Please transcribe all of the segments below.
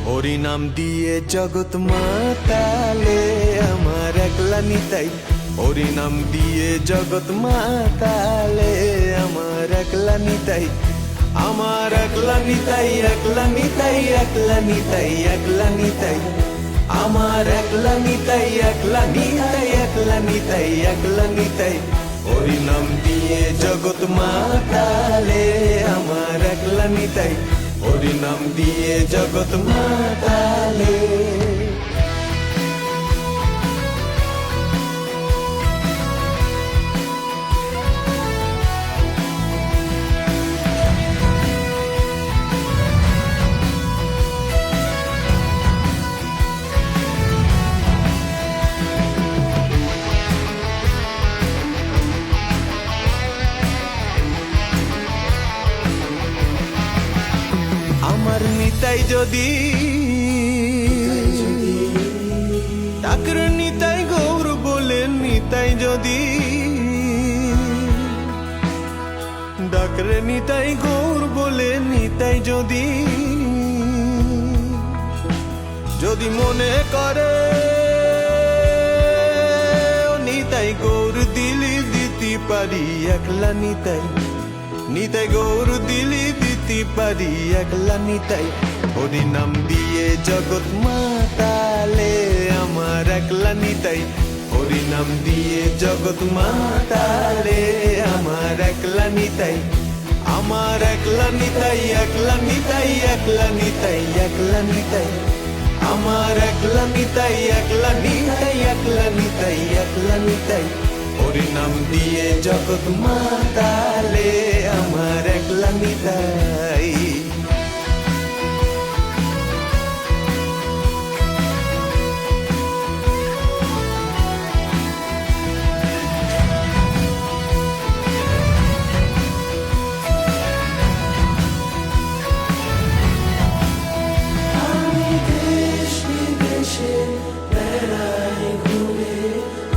হরি নাম দিয়ে জগৎ মাতালে আমার একলা নিতাই। হরি নাম দিয়ে জগৎ মাতালে আমার একলা নিতাই। আমার একলা নিতাই, একলা নিতাই, একলা নিতাই, একলা নিতাই। আমার একলা নিতাই, একলা নিতাই, একলা নিতাই, একলা নিতাই। হরি নাম দিয়ে জগৎ মাতালে আমার একলা নিতাই। হরি নাম দিয়ে জগৎ মাতালে। আমার নিতাই যদি ডাকরে নিতাই গৌর বলে, নিতাই যদি ডাকরে নিতাই গৌর বলে, নিতাই যদি যদি মনে করে নিতাই গৌর দিলি দিতে পারি একলা নিতাই। নিতাই গৌর দিলি দিতে পারি একলা নিতাই। হরি নাম দিয়ে জগৎ মাতালে আমার একলা নিতাই। হরি নাম দিয়ে জগৎ মাতালে আমার একলা নিতাই। আমার একলা নিতাই, একলা নিতাই, একলা নিতাই, একলা নিতাই। আমার একলা নিতাই, একলা নিতাই, একলা নিতাই, একলা নিতাই। হরি নাম দিয়ে জগৎ মাতালে আমার একলা নিতাই। আমি দেশ বিদেশে বেড়াই ঘুরে,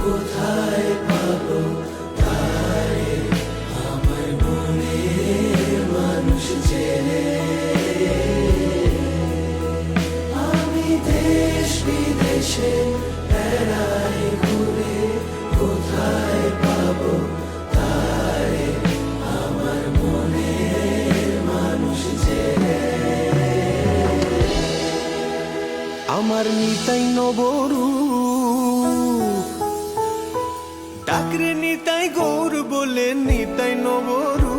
কোথায় পাবো তারে আমার মনের মানুষ চেনে। আমি দেশ বিদেশে বেড়াই ঘুরে, কোথায় পাবো তারে আমার মনের মানুষ চেনে। আমার নিতাই নবরু ডাকরে নিতাই গৌর বলে, নিতাই নবরু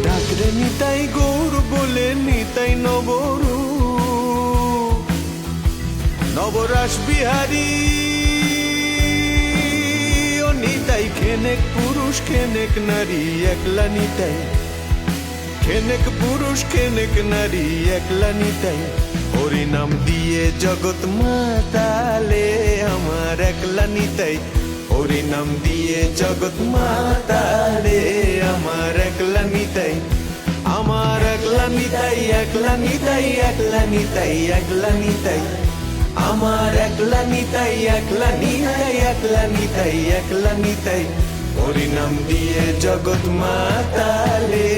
ডাকরে নিতাই গৌর বলে, নিতাই নবরু নবরাস বিহারী ও নিতাই। খেনেক পুরুষ খেনেক নারী একলা নিতাই। খেনেক পুরুষ খেনেক নারী একলা নিতাই। হরি নাম দিয়ে জগৎ মাতালে আমার একলা নিতাই। হরি নাম দিয়ে জগৎ মাতালে আমার একলা নিতাই। আমার একলা নিতাই, একলা নিতাই, একলা নিতাই, একলা নিতাই। আমার একলা নিতাই, একলা নিতাই, একলা নিতাই, একলা নিতাই। হরি নাম দিয়ে জগৎ মাতালে